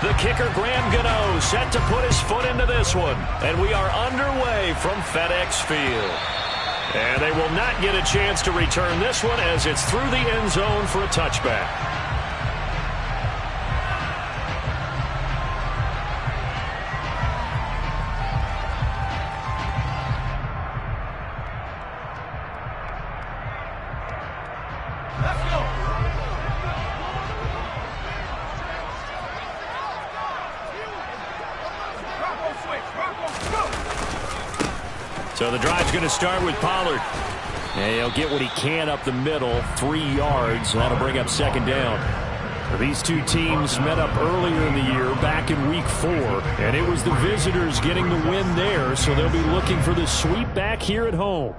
The kicker, Graham Gano, set to put his foot into this one. And we are underway from FedEx Field. And they will not get a chance to return this one as it's through the end zone for a touchback. So the drive's going to start with Pollard. And he'll get what he can up the middle, 3 yards. That'll bring up second down. These two teams met up earlier in the year, back in week 4. And it was the visitors getting the win there, so they'll be looking for the sweep back here at home.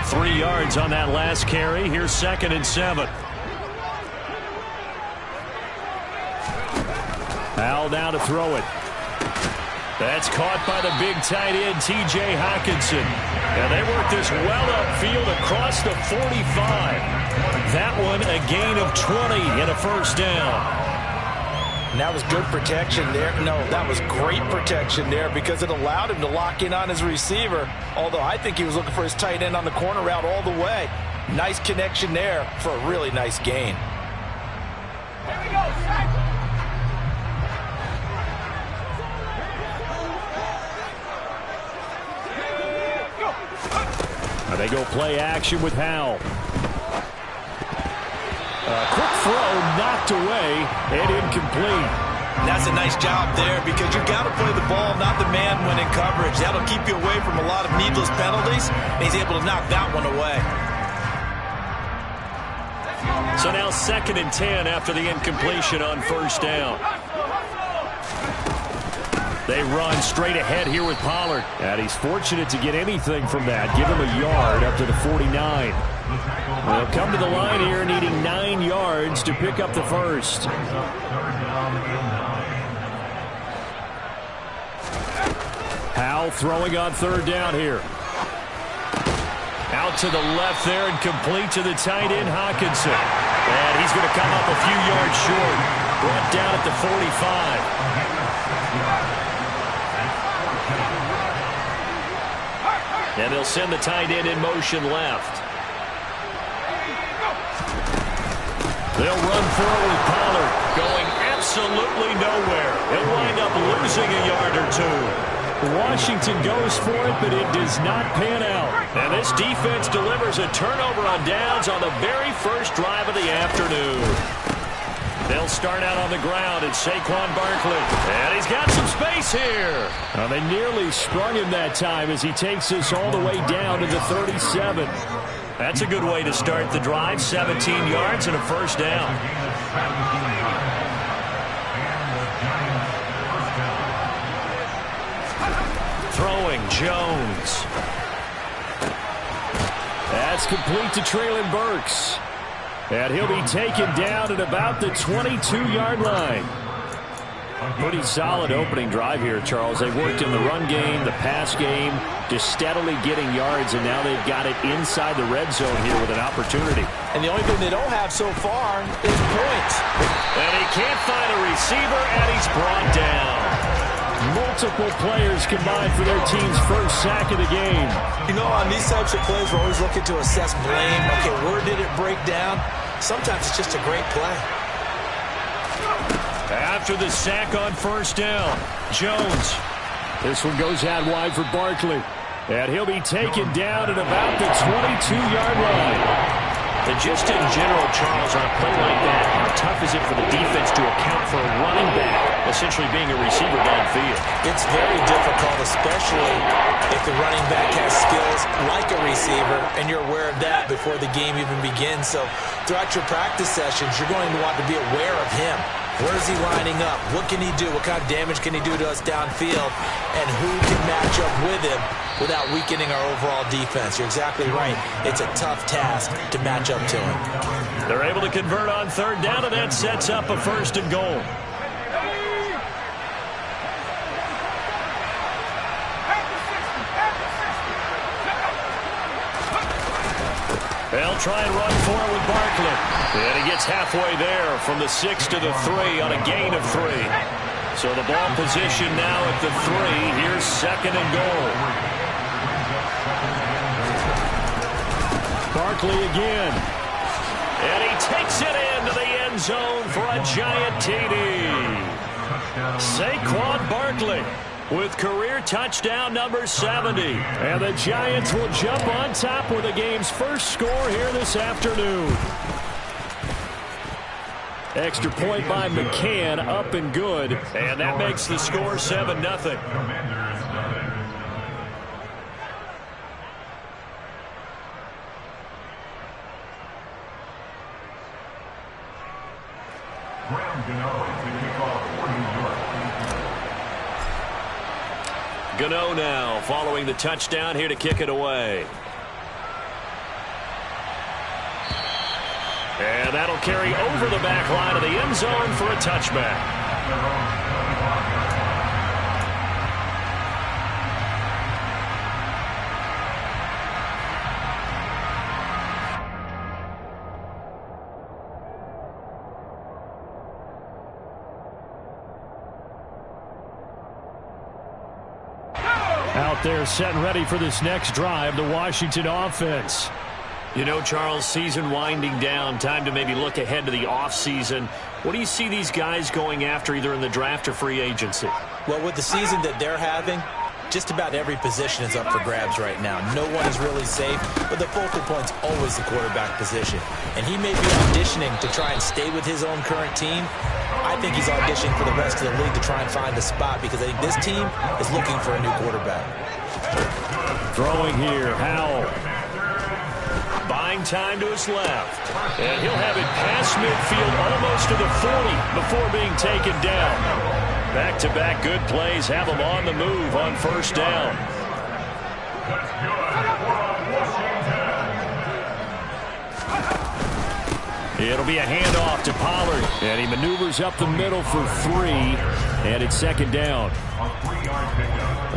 Three yards on that last carry. Here's 2nd and 7. Howell now to throw it. That's caught by the big tight end, T.J. Hockenson. And they work this well upfield across the 45. That one a gain of 20 and a first down. And that was good protection there. No, that was great protection there because it allowed him to lock in on his receiver. Although I think he was looking for his tight end on the corner route all the way. Nice connection there for a really nice gain. Here we go, Shaq. They go play action with Howell. Quick throw knocked away and incomplete. That's a nice job there because you've got to play the ball, not the man when in coverage. That'll keep you away from a lot of needless penalties. And he's able to knock that one away. So now 2nd and 10 after the incompletion on first down. They run straight ahead here with Pollard. And he's fortunate to get anything from that. Give him a yard up to the 49. They'll come to the line here needing 9 yards to pick up the first. Howell throwing on 3rd down here. Out to the left there and complete to the tight end, Hockenson. And he's going to come up a few yards short. Brought down at the 45. And they'll send the tight end in motion left. They'll run forward with Pollard, going absolutely nowhere. He'll wind up losing a yard or 2. Washington goes for it, but it does not pan out. And this defense delivers a turnover on downs on the very first drive of the afternoon. They'll start out on the ground. It's Saquon Barkley. And he's got some space here. Well, they nearly sprung him that time as he takes this all the way down to the 37. That's a good way to start the drive. 17 yards and a first down. Throwing Jones. That's complete to Treylon Burks. And he'll be taken down at about the 22-yard line. Pretty solid opening drive here, Charles. They've worked in the run game, the pass game, just steadily getting yards, and now they've got it inside the red zone here with an opportunity. And the only thing they don't have so far is points. And he can't find a receiver, and he's brought down. Multiple players combined for their team's first sack of the game. You know, on these types of plays, we're always looking to assess blame. Okay, where did it break down? Sometimes it's just a great play. After the sack on first down, Jones. This one goes out wide for Barkley. And he'll be taken down at about the 22-yard line. And just in general, Charles, on a play like that, how tough is it for the defense to account for a running back essentially being a receiver downfield? It's very difficult, especially if the running back has skills like a receiver, and you're aware of that before the game even begins. So throughout your practice sessions, you're going to want to be aware of him. Where is he lining up? What can he do? What kind of damage can he do to us downfield? And who can match up with him without weakening our overall defense? You're exactly right. It's a tough task to match up to him. They're able to convert on third down, and that sets up a first and goal. They'll try and run for it with Barkley. And he gets halfway there from the 6 to the 3 on a gain of 3. So the ball position now at the 3. Here's second and goal. Barkley again. And he takes it into the end zone for a giant TD. Saquon Barkley with career touchdown number 70. And the Giants will jump on top with the game's first score here this afternoon. Extra point by McCann, up and good. And that makes the score 7-0. Gano now following the touchdown here to kick it away. And that'll carry over the back line of the end zone for a touchback. Out there set and ready for this next drive, the Washington offense. You know, Charles, season winding down, time to maybe look ahead to the offseason. What do you see these guys going after either in the draft or free agency? Well, with the season that they're having, just about every position is up for grabs right now. No one is really safe, but the focal point's always the quarterback position. And he may be auditioning to try and stay with his own current team. I think he's auditioning for the rest of the league to try and find a spot because I think this team is looking for a new quarterback. Throwing here, Howell. Buying time to his left. And he'll have it past midfield almost to the 40 before being taken down. Back-to-back good plays have him on the move on first down. It'll be a handoff to Pollard. And he maneuvers up the middle for 3. And it's second down.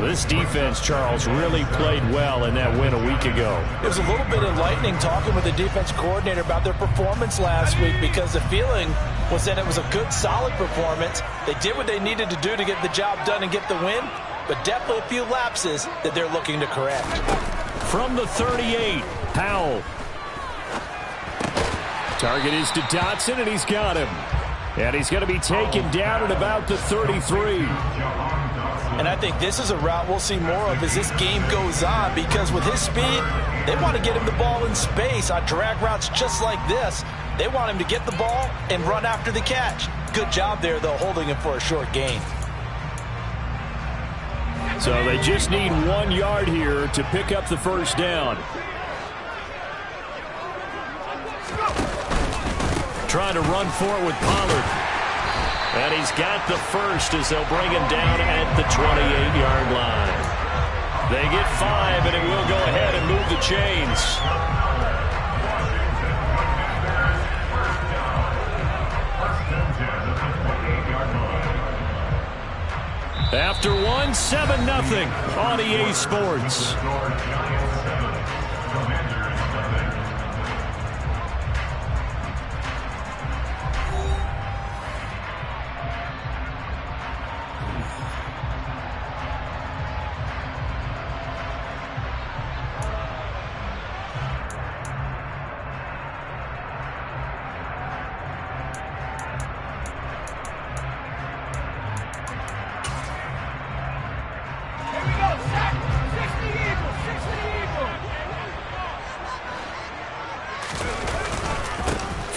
This defense, Charles, really played well in that win a week ago. It was a little bit enlightening talking with the defense coordinator about their performance last week because the feeling was that it was a good, solid performance. They did what they needed to do to get the job done and get the win, but definitely a few lapses that they're looking to correct. From the 38, Powell. Target is to Dotson, and he's got him. And he's going to be taken down at about the 33. And I think this is a route we'll see more of as this game goes on because with his speed, they want to get him the ball in space on drag routes just like this. They want him to get the ball and run after the catch. Good job there, though, holding him for a short gain. So they just need 1 yard here to pick up the first down. Trying to run for it with Pollard. And he's got the first as they'll bring him down at the 28-yard line. They get 5, and it will go ahead and move the chains. After 1, 7-0 on EA Sports.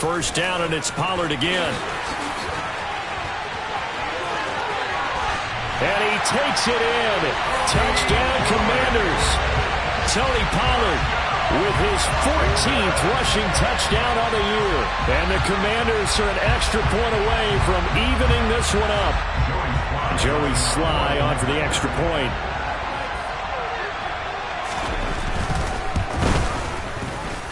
First down, and it's Pollard again. And he takes it in. Touchdown, Commanders. Tony Pollard with his 14th rushing touchdown on the year. And the Commanders are an extra point away from evening this one up. Joey Sly on for the extra point.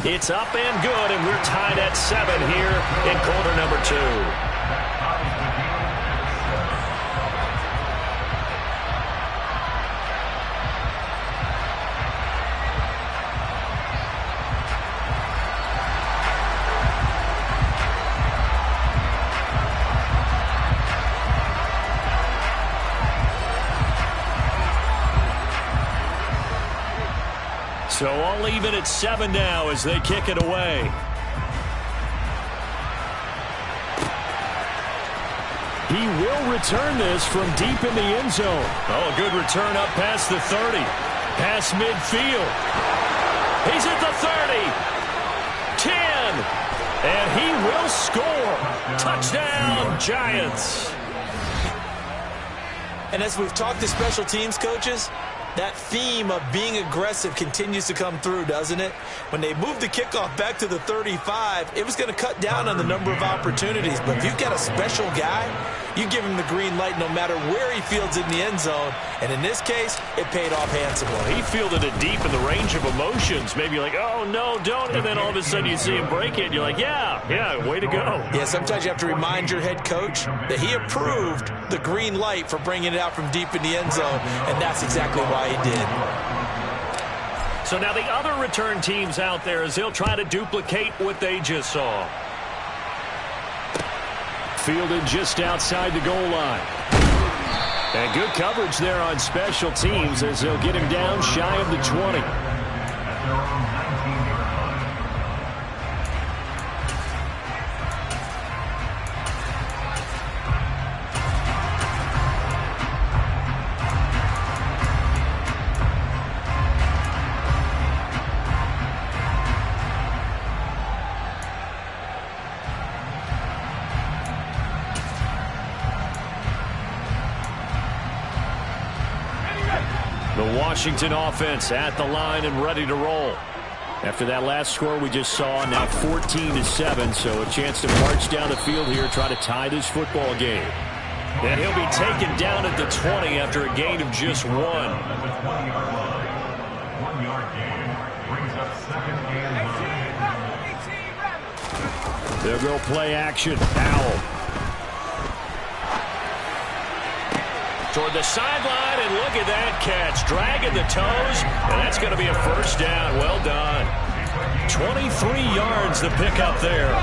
It's up and good, and we're tied at 7 here in quarter number 2. So all even at 7 now as they kick it away. He will return this from deep in the end zone. Oh, good return up past the 30. Past midfield. He's at the 30. 10. And he will score. Touchdown, Giants. And as we've talked to special teams coaches, that theme of being aggressive continues to come through, doesn't it? When they moved the kickoff back to the 35, it was going to cut down on the number of opportunities. But if you've got a special guy, you give him the green light no matter where he fields in the end zone. And in this case, it paid off handsomely. He fielded it deep in the range of emotions. Maybe you're like, oh, no, don't. And then all of a sudden you see him break it. And you're like, yeah, way to go. Yeah, sometimes you have to remind your head coach that he approved the green light for bringing it out from deep in the end zone. And that's exactly why he did. So now the other return teams out there as they'll try to duplicate what they just saw. Fielded just outside the goal line. And good coverage there on special teams as they'll get him down shy of the 20. The Washington offense at the line and ready to roll. After that last score we just saw, now 14-7, so a chance to march down the field here, try to tie this football game. And he'll be taken down at the 20 after a gain of just 1. They'll go play action. Powell. Toward the sideline, and look at that catch. Dragging the toes, and that's going to be a first down. Well done. 23 yards the pickup there.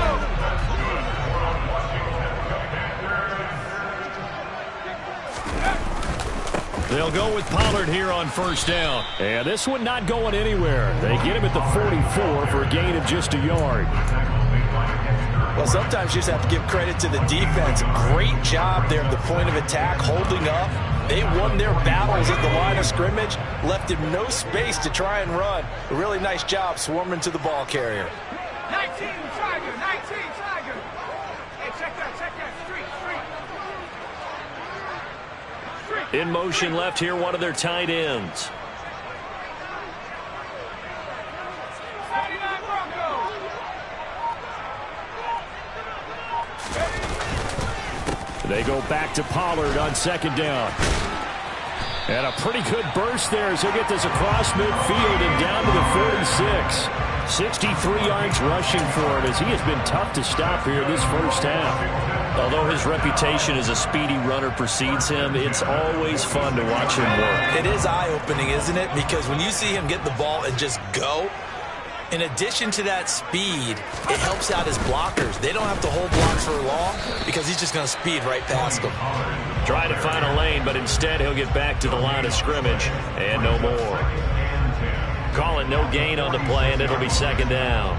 They'll go with Pollard here on first down. And this one not going anywhere. They get him at the 44 for a gain of just a yard. Well, sometimes you just have to give credit to the defense. Great job there at the point of attack, holding up. They won their battles at the line of scrimmage, left him no space to try and run. A really nice job swarming to the ball carrier. 19, Tiger, 19, Tiger. Hey, check that, street. In motion left here, one of their tight ends. They go back to Pollard on second down. And a pretty good burst there as he'll get this across midfield and down to the 46. 63 yards rushing for him as he has been tough to stop here this first half. Although his reputation as a speedy runner precedes him, it's always fun to watch him work. It is eye-opening, isn't it? Because when you see him get the ball and just go, in addition to that speed, it helps out his blockers. They don't have to hold blocks for long because he's just going to speed right past them. Trying to find a lane, but instead he'll get back to the line of scrimmage and no more. Call it no gain on the play, and it'll be second down.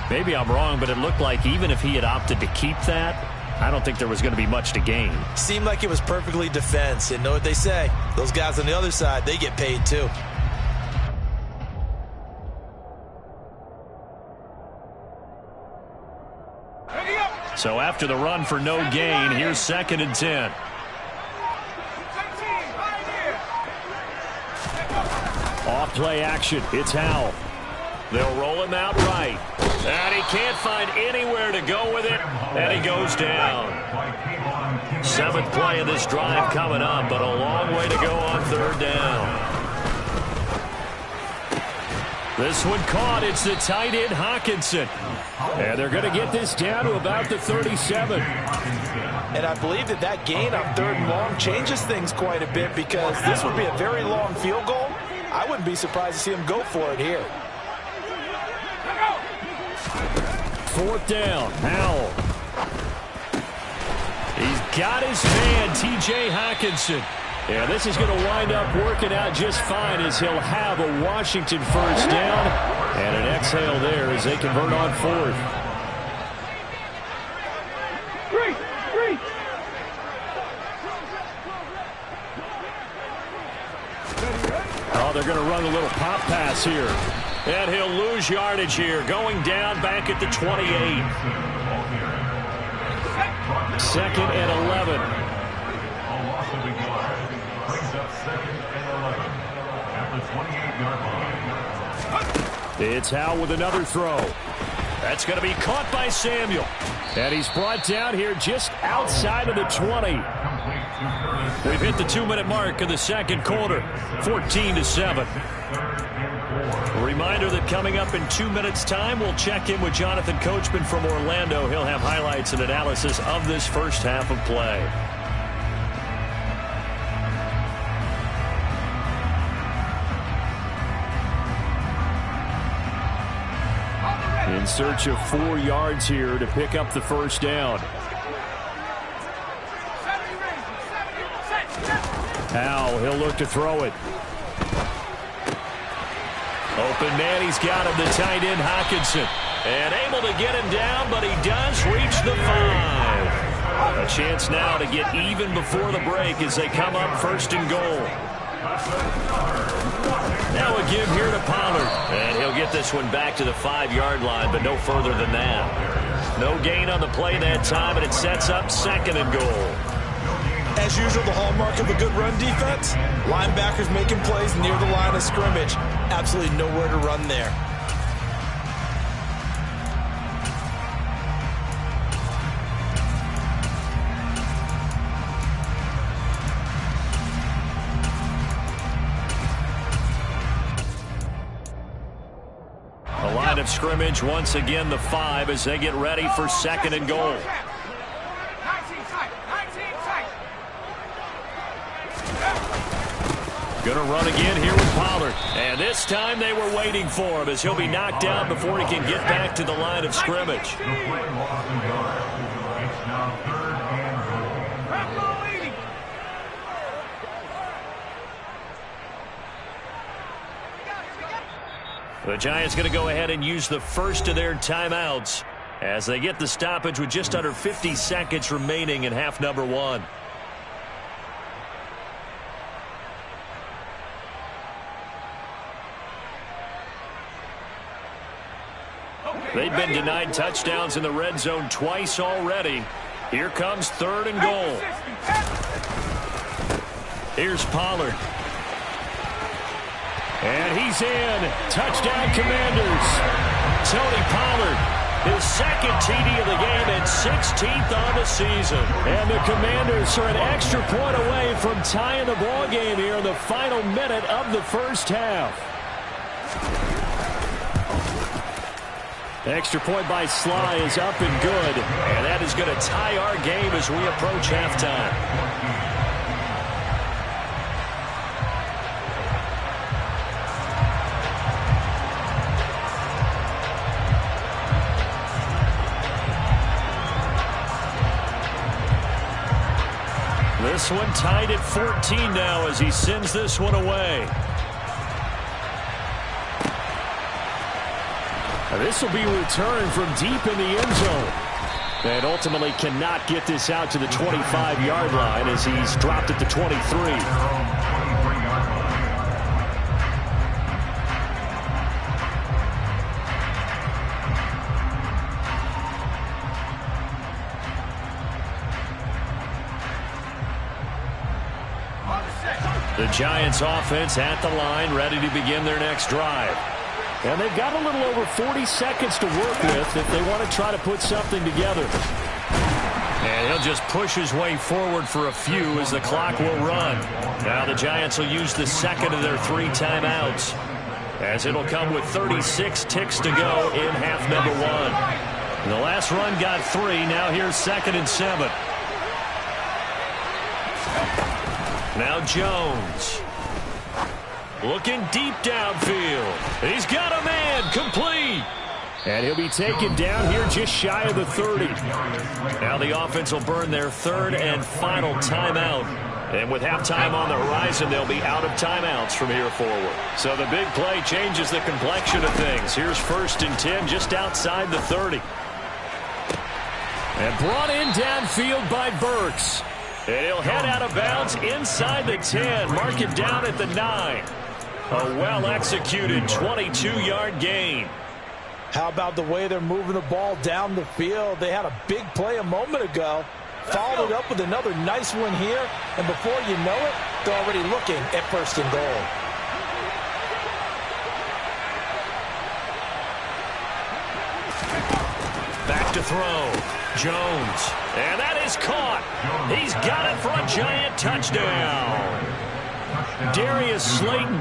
Maybe I'm wrong, but it looked like even if he had opted to keep that, I don't think there was going to be much to gain. Seemed like it was perfectly defense. And know what they say? Those guys on the other side, they get paid too. So after the run for no gain, here's second and 10. Off play action. It's Howell. They'll roll him out right. And he can't find anywhere to go with it. And he goes down. 7th play of this drive coming up, but a long way to go on third down. This one caught. It's the tight end, Hawkinson. And they're going to get this down to about the 37. And I believe that gain on third and long changes things quite a bit because this would be a very long field goal. I wouldn't be surprised to see him go for it here. 4th down, Howell. He's got his man, T.J. Hawkinson. Yeah, this is going to wind up working out just fine as he'll have a Washington first down and an exhale there as they convert on fourth. Oh, they're going to run a little pop pass here. And he'll lose yardage here, going down back at the 28. Second and 11. It's Howe with another throw. That's going to be caught by Samuel. And he's brought down here just outside of the 20. We've hit the 2-minute mark of the second quarter, 14-7. A reminder that coming up in 2 minutes' time, we'll check in with Jonathan Coachman from Orlando. He'll have highlights and analysis of this first half of play. In search of 4 yards here to pick up the first down. Howe, he'll look to throw it. Open man, he's got him, the tight end Hockenson. And able to get him down, but he does reach the 5. A chance now to get even before the break as they come up first and goal. Now a give here to Pollard. And he'll get this one back to the 5-yard line, but no further than that. No gain on the play that time, and it sets up second and goal. As usual, the hallmark of a good run defense, linebackers making plays near the line of scrimmage. Absolutely nowhere to run there. The line of scrimmage, once again, the 5 as they get ready for second and goal. Going to run again here with Pollard. And this time they were waiting for him as he'll be knocked down before he can get back to the line of scrimmage. The Giants going to go ahead and use the first of their timeouts as they get the stoppage with just under 50 seconds remaining in half number 1. They've been denied touchdowns in the red zone twice already. Here comes third and goal. Here's Pollard. And he's in. Touchdown, Commanders. Tony Pollard, his second TD of the game and 16th on the season. And the Commanders are an extra point away from tying the ball game here in the final minute of the first half. Extra point by Sly is up and good. And that is going to tie our game as we approach halftime. This one tied at 14 now as he sends this one away. This will be returned from deep in the end zone. And ultimately cannot get this out to the 25-yard line as he's dropped at the 23. The Giants offense at the line, ready to begin their next drive. And they've got a little over 40 seconds to work with if they want to try to put something together. And he'll just push his way forward for a few as the clock will run. Now the Giants will use the second of their 3 timeouts as it'll come with 36 ticks to go in half number 1. And the last run got 3. Now here's 2nd and 7. Now Jones. Looking deep downfield. He's got a man. Complete. And he'll be taken down here just shy of the 30. Now the offense will burn their 3rd and final timeout And with halftime on the horizon, they'll be out of timeouts from here forward. So the big play changes the complexion of things. Here's 1st and 10 just outside the 30. And brought in downfield by Burks. And he'll head out of bounds inside the 10. Mark it down at the 9. A well-executed 22-yard gain. How about the way they're moving the ball down the field? They had a big play a moment ago. Followed it up with another nice one here. And before you know it, they're already looking at 1st and goal. Back to throw. Jones. And that is caught. He's got it for a Giant touchdown. Darius Slayton,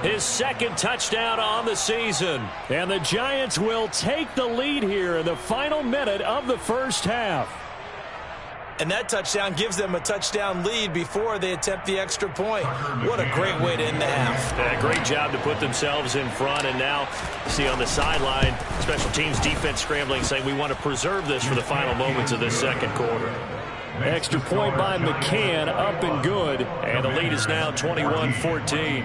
his 2nd touchdown on the season. And the Giants will take the lead here in the final minute of the first half. And that touchdown gives them a touchdown lead before they attempt the extra point. What a great way to end the half. Yeah, great job to put themselves in front. And now, see on the sideline, special teams defense scrambling, saying we want to preserve this for the final moments of this 2nd quarter. Extra point by McCann, up and good. And the lead is now 21-14.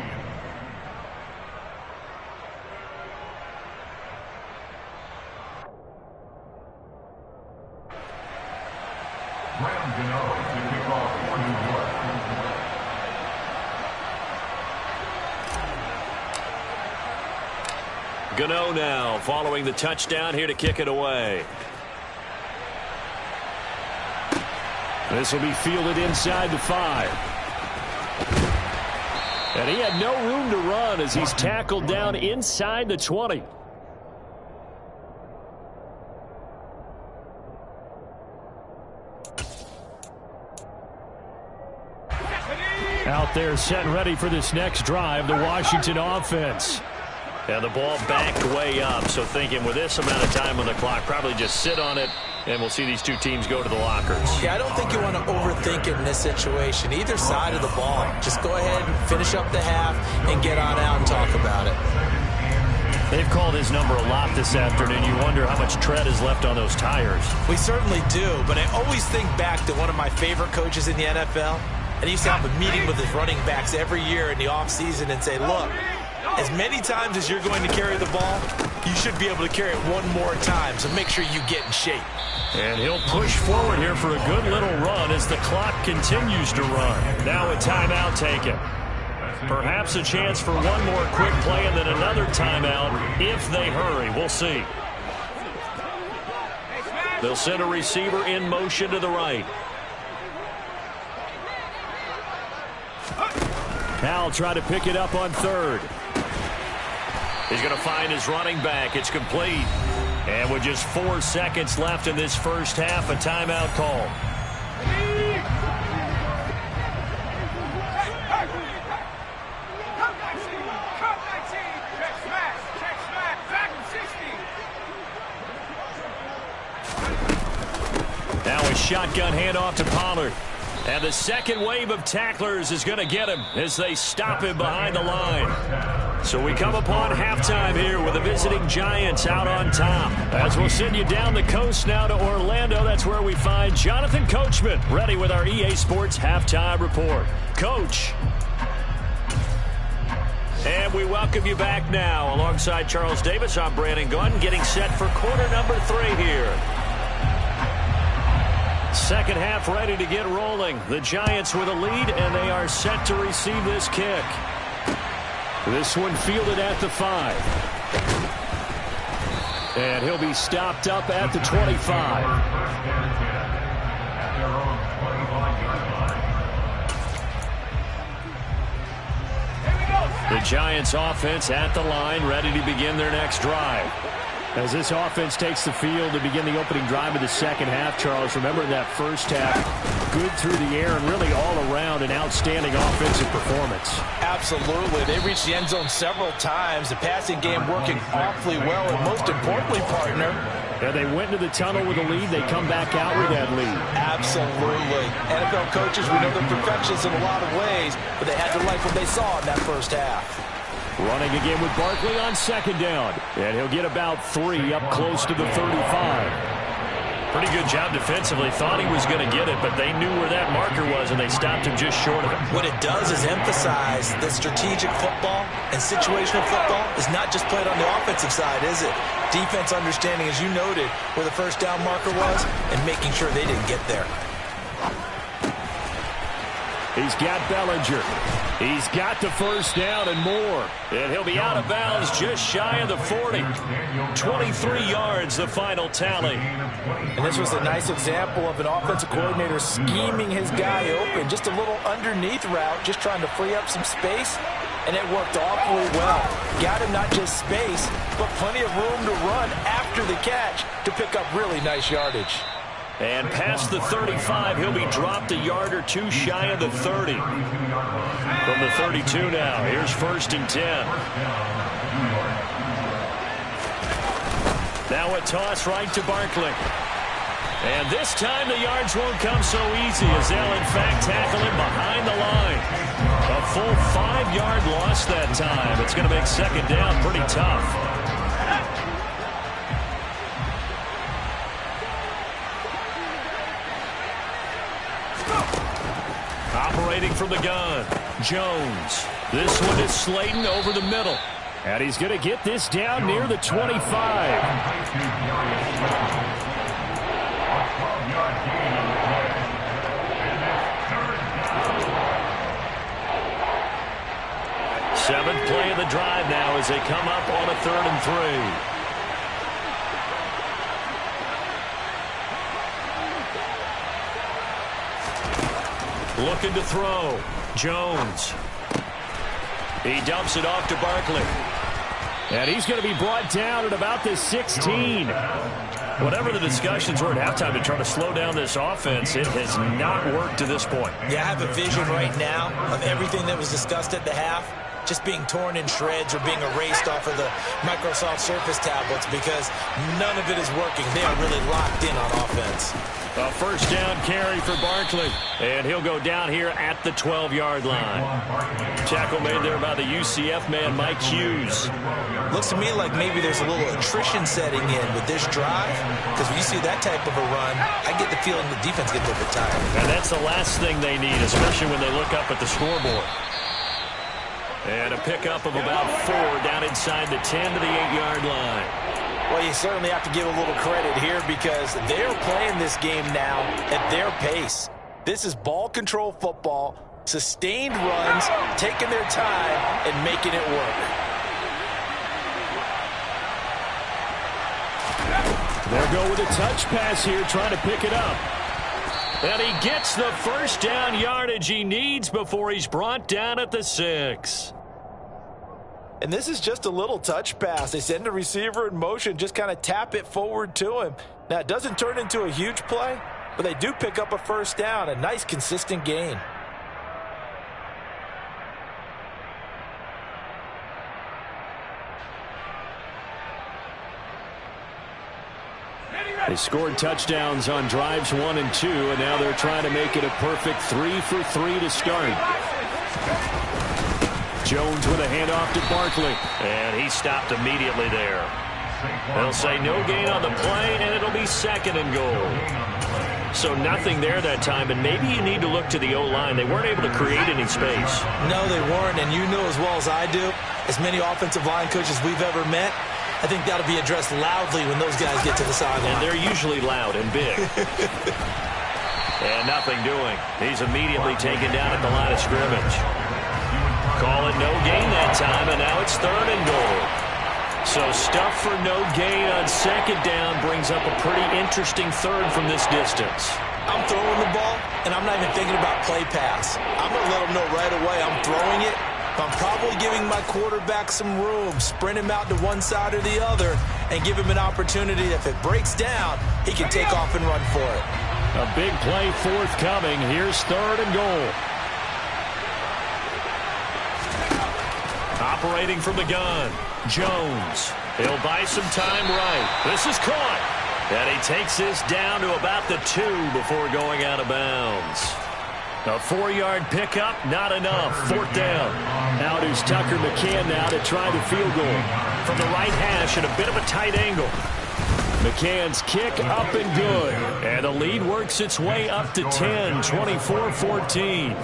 Gano now following the touchdown here to kick it away. This will be fielded inside the 5. And he had no room to run as he's tackled down inside the 20. Out there set and ready for this next drive, the Washington offense. And the ball backed way up, so thinking with this amount of time on the clock, probably just sit on it, and we'll see these two teams go to the lockers. Yeah, I don't think you want to overthink it in this situation. Either side of the ball. Just go ahead and finish up the half and get on out and talk about it. They've called his number a lot this afternoon. You wonder how much tread is left on those tires. We certainly do, but I always think back to one of my favorite coaches in the NFL. And he used to have a meeting with his running backs every year in the offseason and say, look, as many times as you're going to carry the ball, you should be able to carry it one more time, so make sure you get in shape. And he'll push forward here for a good little run as the clock continues to run. Now a timeout taken. Perhaps a chance for one more quick play and then another timeout if they hurry. We'll see. They'll send a receiver in motion to the right. Now try to pick it up on 3rd. He's going to find his running back. It's complete. And with just 4 seconds left in this first half, a timeout call. Now a shotgun handoff to Pollard. And the second wave of tacklers is going to get him as they stop him behind the line. So we come upon halftime here with the visiting Giants out on top. As we'll send you down the coast now to Orlando, that's where we find Jonathan Coachman ready with our EA Sports halftime report. Coach. And we welcome you back now. Alongside Charles Davis, I'm Brandon Gunn, getting set for quarter number 3 here. Second half ready to get rolling. The Giants with a lead, and they are set to receive this kick. This one fielded at the 5. And he'll be stopped up at the 25. The Giants offense at the line, ready to begin their next drive. As this offense takes the field to begin the opening drive of the second half, Charles, remember that first half, good through the air and really all around an outstanding offensive performance. Absolutely. They reached the end zone several times. The passing game working awfully well, and most importantly, partner, yeah, they went into the tunnel with a lead. They come back out with that lead. Absolutely. NFL coaches, we know they're perfectionists in a lot of ways, but they had to like what they saw in that first half. Running again with Barkley on second down. And he'll get about 3 up close to the 35. Pretty good job defensively. Thought he was going to get it, but they knew where that marker was, and they stopped him just short of it. What it does is emphasize that strategic football and situational football is not just played on the offensive side, is it? Defense understanding, as you noted, where the first down marker was and making sure they didn't get there. He's got Bellinger. He's got the first down and more. And he'll be out of bounds just shy of the 40. 23 yards, the final tally. And this was a nice example of an offensive coordinator scheming his guy open. Just a little underneath route, just trying to free up some space. And it worked awfully well. Got him not just space, but plenty of room to run after the catch to pick up really nice yardage. And past the 35, he'll be dropped a yard or two shy of the 30. From the 32 now, here's 1st and 10. Now a toss right to Barkley. And this time the yards won't come so easy as they'll in fact tackle him behind the line. A full 5-yard loss that time. It's going to make second down pretty tough. Operating from the gun, Jones. This one is Slayton over the middle. And he's going to get this down near the 25. Seventh play of the drive now as they come up on a 3rd and 3. Looking to throw. Jones. He dumps it off to Barkley. And he's going to be brought down at about the 16. Whatever the discussions were at halftime to try to slow down this offense, it has not worked to this point. Yeah, I have a vision right now of everything that was discussed at the half just being torn in shreds or being erased off of the Microsoft Surface tablets because none of it is working. They are really locked in on offense. A first down carry for Barkley. And he'll go down here at the 12-yard line. Tackle made there by the UCF man, Mike Hughes. Looks to me like maybe there's a little attrition setting in with this drive because when you see that type of a run, I get the feeling the defense gets a little bit tired. And that's the last thing they need, especially when they look up at the scoreboard. And a pickup of about 4 down inside the 10 to the 8-yard line. Well, you certainly have to give a little credit here because they're playing this game now at their pace. This is ball control football, sustained runs, taking their time and making it work. They'll go with a touch pass here, trying to pick it up. And he gets the first down yardage he needs before he's brought down at the 6. And this is just a little touch pass. They send the receiver in motion, just kind of tap it forward to him. Now, it doesn't turn into a huge play, but they do pick up a first down, a nice, consistent gain. They scored touchdowns on drives 1 and 2, and now they're trying to make it a perfect 3 for 3 to start. Jones with a handoff to Barkley, and he stopped immediately there. They'll say no gain on the play, and it'll be 2nd and goal. So nothing there that time, and maybe you need to look to the O-line. They weren't able to create any space. No, they weren't, and you know as well as I do, as many offensive line coaches we've ever met, I think that'll be addressed loudly when those guys get to the sideline. And they're usually loud and big. And nothing doing. He's immediately taken down at the line of scrimmage. Call it no gain that time, and now it's 3rd and goal. So stuff for no gain on 2nd down brings up a pretty interesting 3rd from this distance. I'm throwing the ball, and I'm not even thinking about play pass. I'm going to let them know right away I'm throwing it. I'm probably giving my quarterback some room, sprint him out to one side or the other, and give him an opportunity. If it breaks down, he can take off and run for it. A big play forthcoming. Here's 3rd and goal. Operating from the gun, Jones. He'll buy some time right. This is caught. And he takes this down to about the 2 before going out of bounds. A 4-yard pickup, not enough. 4th down. Out is Tucker McCann now to try the field goal. From the right hash at a bit of a tight angle. McCann's kick up and good. And the lead works its way up to 10, 24-14.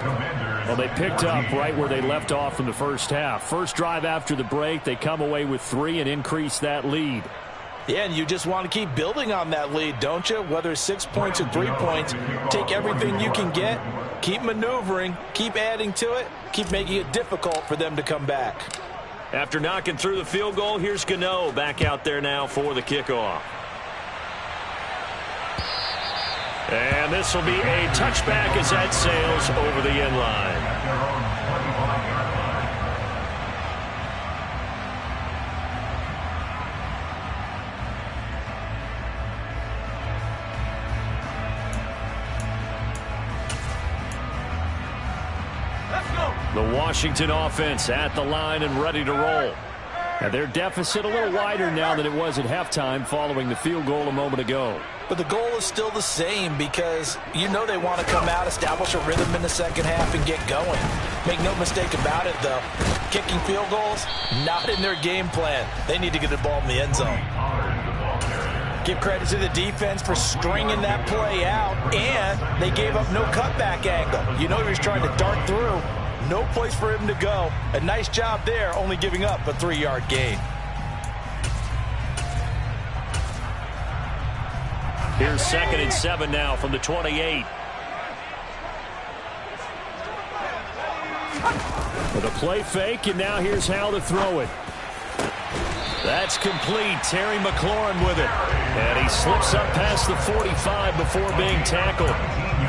Well, they picked up right where they left off in the first half. First drive after the break, they come away with 3 and increase that lead. Yeah, and you just want to keep building on that lead, don't you? Whether it's 6 points or 3 points, take everything you can get, keep maneuvering, keep adding to it, keep making it difficult for them to come back. After knocking through the field goal, here's Gano back out there now for the kickoff. And this will be a touchback as that sails over the end line. The Washington offense at the line and ready to roll. And their deficit a little wider now than it was at halftime following the field goal a moment ago. But the goal is still the same because you know they want to come out, establish a rhythm in the second half, and get going. Make no mistake about it, though. Kicking field goals, not in their game plan. They need to get the ball in the end zone. Give credit to the defense for stringing that play out, and they gave up no cutback angle. You know he was trying to dart through. No place for him to go. A nice job there, only giving up a 3-yard gain. Here's 2nd and 7 now from the 28. With a play fake, and now here's how to throw it. That's complete. Terry McLaurin with it. And he slips up past the 45 before being tackled.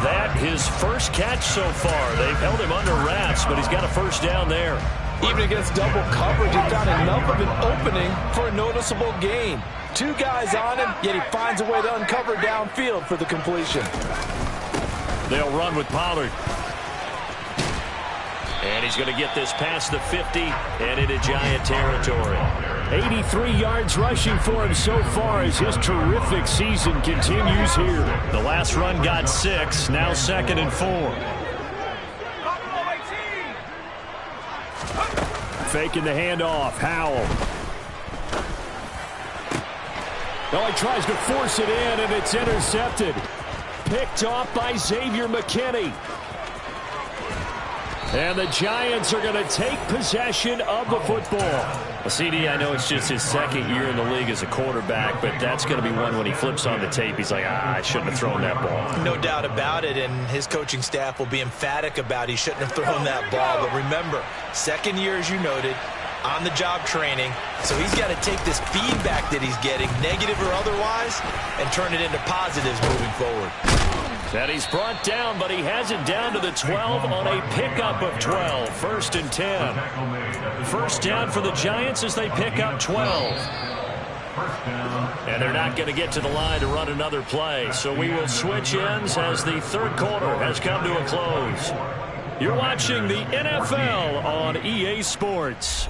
That his first catch so far. They've held him under wraps, but he's got a first down there. Even against double coverage, he found enough of an opening for a noticeable gain. 2 guys on him, yet he finds a way to uncover downfield for the completion. They'll run with Pollard. And he's going to get this past the 50 and into Giant territory. 83 yards rushing for him so far as his terrific season continues here. The last run got 6, now 2nd and 4. Faking the handoff, Howell. Well, he tries to force it in, and it's intercepted. Picked off by Xavier McKinney. And the Giants are going to take possession of the football. Well, CD, I know it's just his 2nd year in the league as a quarterback, but that's going to be one when he flips on the tape. He's like, I shouldn't have thrown that ball. No doubt about it, and his coaching staff will be emphatic about he shouldn't have thrown that ball. But remember, 2nd year, as you noted, on-the-job training, so he's got to take this feedback that he's getting, negative or otherwise, and turn it into positives moving forward. And he's brought down, but he has it down to the 12 on a pickup of 12. 1st and 10. First down for the Giants as they pick up 12. And they're not going to get to the line to run another play. So we will switch ends as the 3rd quarter has come to a close. You're watching the NFL on EA Sports.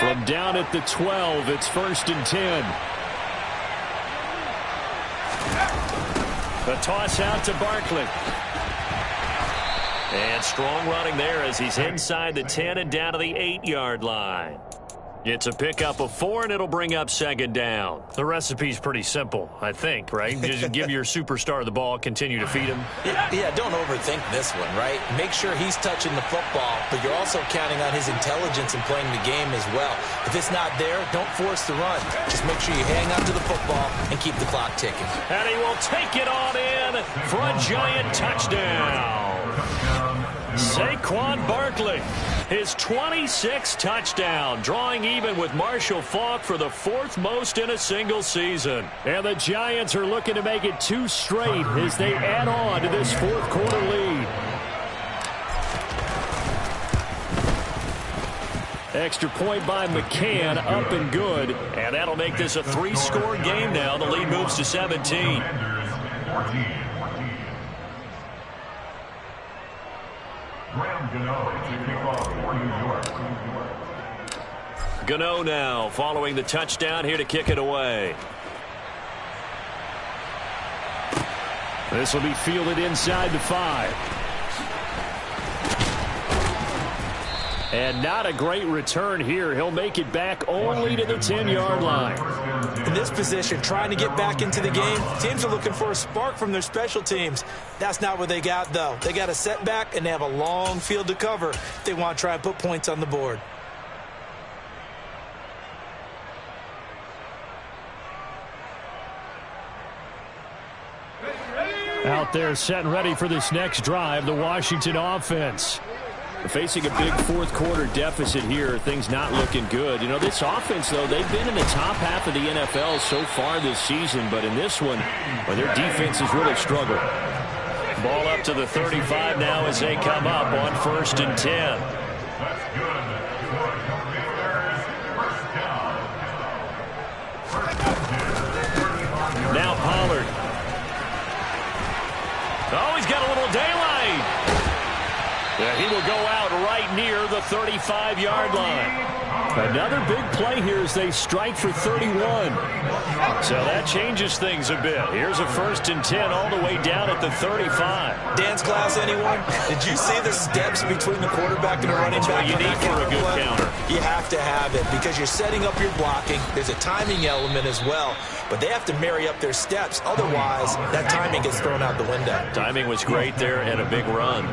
From down at the 12, it's 1st and 10. The toss out to Barkley. And strong running there as he's inside the 10 and down to the 8-yard line. It's a pickup of 4, and it'll bring up 2nd down. The recipe's pretty simple, I think, right? Just give your superstar the ball, continue to feed him. Yeah, don't overthink this one, right? Make sure he's touching the football, but you're also counting on his intelligence in playing the game as well. If it's not there, don't force the run. Just make sure you hang on to the football and keep the clock ticking. And he will take it on in for a Giant touchdown. Saquon Barkley, his 26th touchdown, drawing even with Marshall Faulk for the 4th most in a single season. And the Giants are looking to make it 2 straight as they add on to this 4th quarter lead. Extra point by McCann, up and good. And that'll make this a 3-score game now. The lead moves to 17. Gano now following the touchdown here to kick it away. This will be fielded inside the 5. And not a great return here. He'll make it back only to the 10-yard line. In this position, trying to get back into the game, teams are looking for a spark from their special teams. That's not what they got, though. They got a setback, and they have a long field to cover if they want to try and put points on the board. Out there set and ready for this next drive, the Washington offense. They're facing a big fourth-quarter deficit here. Things not looking good. You know, this offense, though, they've been in the top half of the NFL so far this season, but in this one, well, their defense has really struggled. Ball up to the 35 now as they come up on 1st and 10. Now Pollard. Oh, he's got a little daylight. Yeah, he will go out right near the 35-yard line. Another big play here as they strike for 31. So that changes things a bit. Here's a 1st and 10 all the way down at the 35. Dance class, anyone? Did you see the steps between the quarterback and the running back? That's what you need for a good counter. You have to have it because you're setting up your blocking. There's a timing element as well, but they have to marry up their steps. Otherwise, that timing gets thrown out the window. Timing was great there and a big run.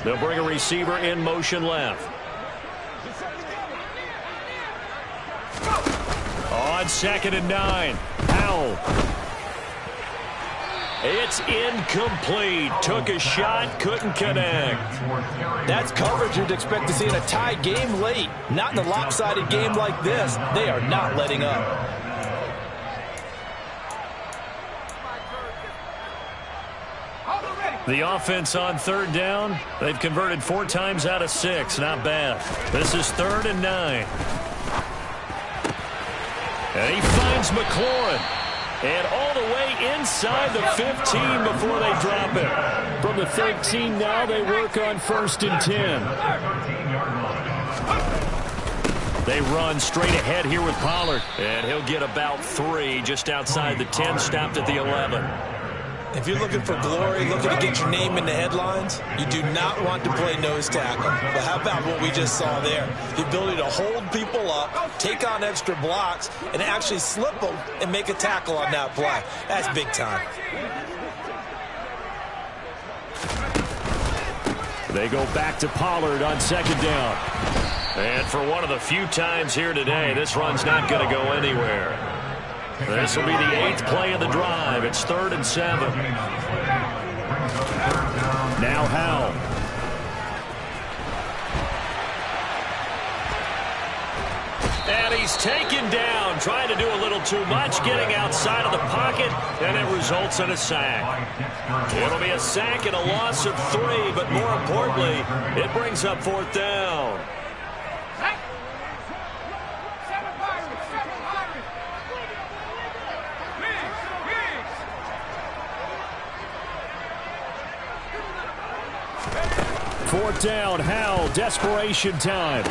They'll bring a receiver in motion left. On 2nd and 9. Howell. It's incomplete. Took a shot, couldn't connect. That's coverage you'd expect to see in a tie game late. Not in a lopsided game like this. They are not letting up. The offense on 3rd down. They've converted 4 times out of 6. Not bad. This is 3rd and 9. And he finds McLaurin. And all the way inside the 15 before they drop it. From the 13 now, they work on 1st and 10. They run straight ahead here with Pollard. And he'll get about 3 just outside the 10, stopped at the 11. If you're looking for glory, looking to get your name in the headlines, you do not want to play nose tackle. But how about what we just saw there? The ability to hold people up, take on extra blocks, and actually slip them and make a tackle on that play. That's big time. They go back to Pollard on 2nd down. And for one of the few times here today, this run's not going to go anywhere. This will be the 8th play of the drive. It's 3rd and 7. Now Howell. And he's taken down, trying to do a little too much, getting outside of the pocket, and it results in a sack. It'll be a sack and a loss of 3, but more importantly, it brings up 4th down. Fourth down, Howell, desperation time.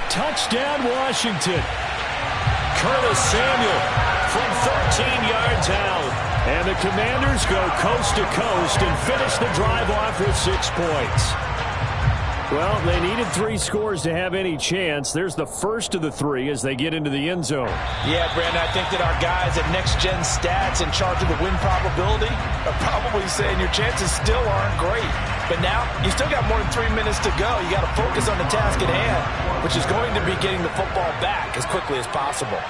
Touchdown, Washington. Curtis Samuel from 13 yards out. And the Commanders go coast to coast and finish the drive off with 6 points. Well, they needed 3 scores to have any chance. There's the first of the 3 as they get into the end zone. Yeah, Brandon, I think that our guys at Next Gen Stats in charge of the win probability are probably saying your chances still aren't great. But now, you still got more than 3 minutes to go. You got to focus on the task at hand, which is going to be getting the football back as quickly as possible.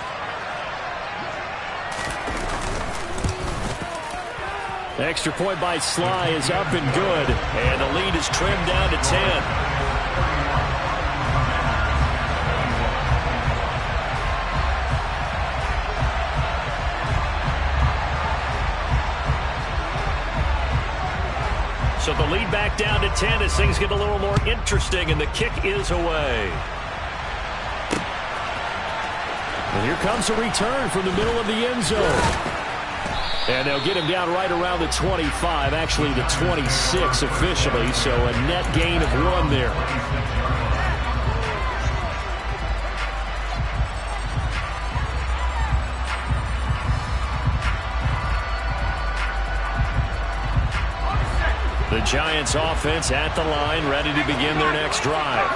Extra point by Sly is up and good. And the lead is trimmed down to 10. So the lead back down to 10 as things get a little more interesting, and the kick is away. And here comes a return from the middle of the end zone. And they'll get him down right around the 25, actually the 26 officially, so a net gain of 1 there. Giants offense at the line, ready to begin their next drive.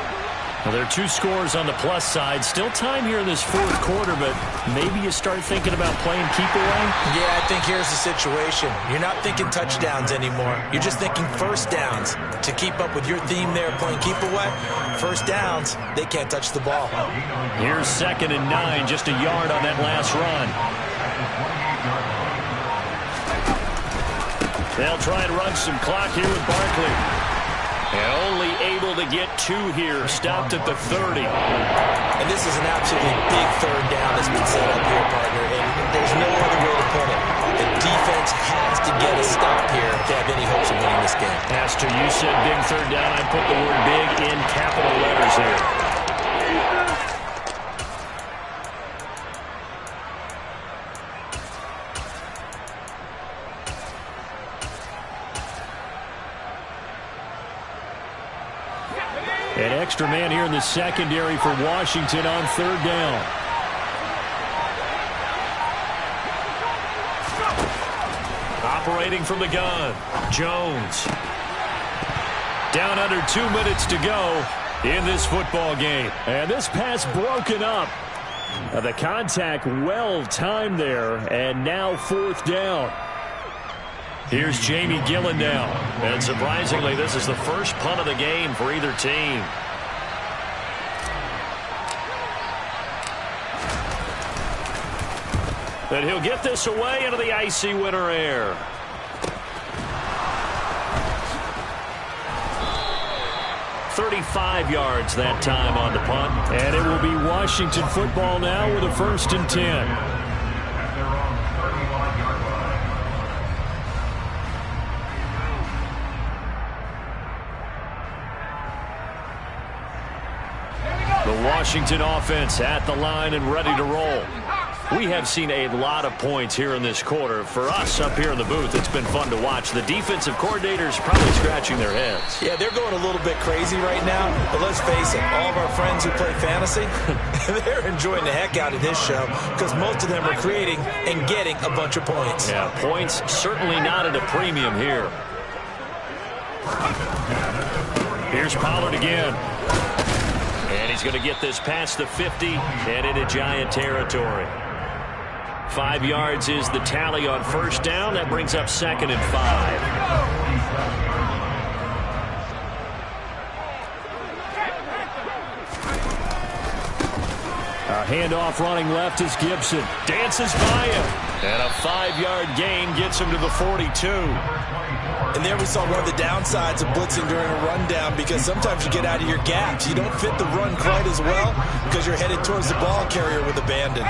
Well, there are 2 scores on the plus side. Still time here in this 4th quarter, but maybe you start thinking about playing keep away? Yeah, I think here's the situation. You're not thinking touchdowns anymore. You're just thinking first downs. To keep up with your theme there, playing keep away, first downs, they can't touch the ball. Here's 2nd and 9, just a yard on that last run. They'll try and run some clock here with Barkley. And only able to get 2 here, stopped at the 30. And this is an absolutely big 3rd down that's been set up here, partner, and there's no other way to put it. The defense has to get a stop here if they have any hopes of winning this game. Pastor, you said big 3rd down. I put the word big in capital letters here. An extra man here in the secondary for Washington on 3rd down. Operating from the gun, Jones. Down under 2 minutes to go in this football game. And this pass broken up. The contact well timed there, and now 4th down. Here's Jamie Gillen now. And surprisingly, this is the first punt of the game for either team. And he'll get this away into the icy winter air. "35 yards that time on the punt. And it will be Washington football now with a 1st and 10. Washington offense at the line and ready to roll. We have seen a lot of points here in this quarter. For us up here in the booth, it's been fun to watch. The defensive coordinators probably scratching their heads. Yeah, they're going a little bit crazy right now. But let's face it, all of our friends who play fantasy, they're enjoying the heck out of this show because most of them are creating and getting a bunch of points. Yeah, points certainly not at a premium here. Here's Pollard again. And he's going to get this past the 50 and into Giant territory. 5 yards is the tally on 1st down. That brings up 2nd and 5. A handoff running left is Gibson. Dances by him. And a 5-yard gain gets him to the 42. And there we saw one of the downsides of blitzing during a rundown because sometimes you get out of your gaps. You don't fit the run quite as well because you're headed towards the ball carrier with abandon.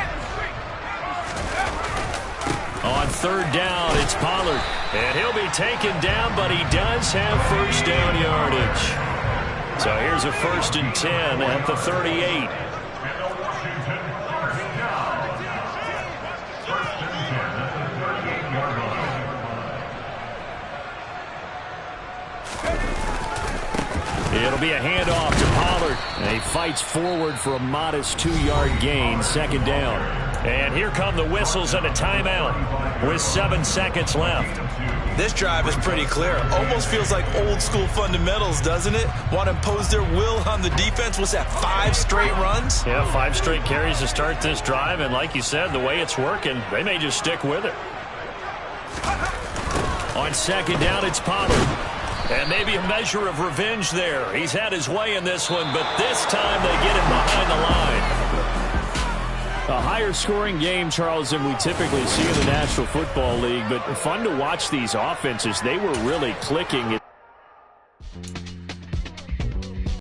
On 3rd down, it's Pollard. And he'll be taken down, but he does have 1st down yardage. So here's a 1st and 10 at the 38. It'll be a handoff to Pollard. And he fights forward for a modest 2-yard gain, 2nd down. And here come the whistles and a timeout with 7 seconds left. This drive is pretty clear. Almost feels like old school fundamentals, doesn't it? Want to impose their will on the defense. What's that, 5 straight runs? Yeah, 5 straight carries to start this drive. And like you said, the way it's working, they may just stick with it. On 2nd down, it's Pollard. And maybe a measure of revenge there. He's had his way in this one, but this time they get him behind the line. A higher scoring game, Charles, than we typically see in the National Football League, but fun to watch these offenses. They were really clicking.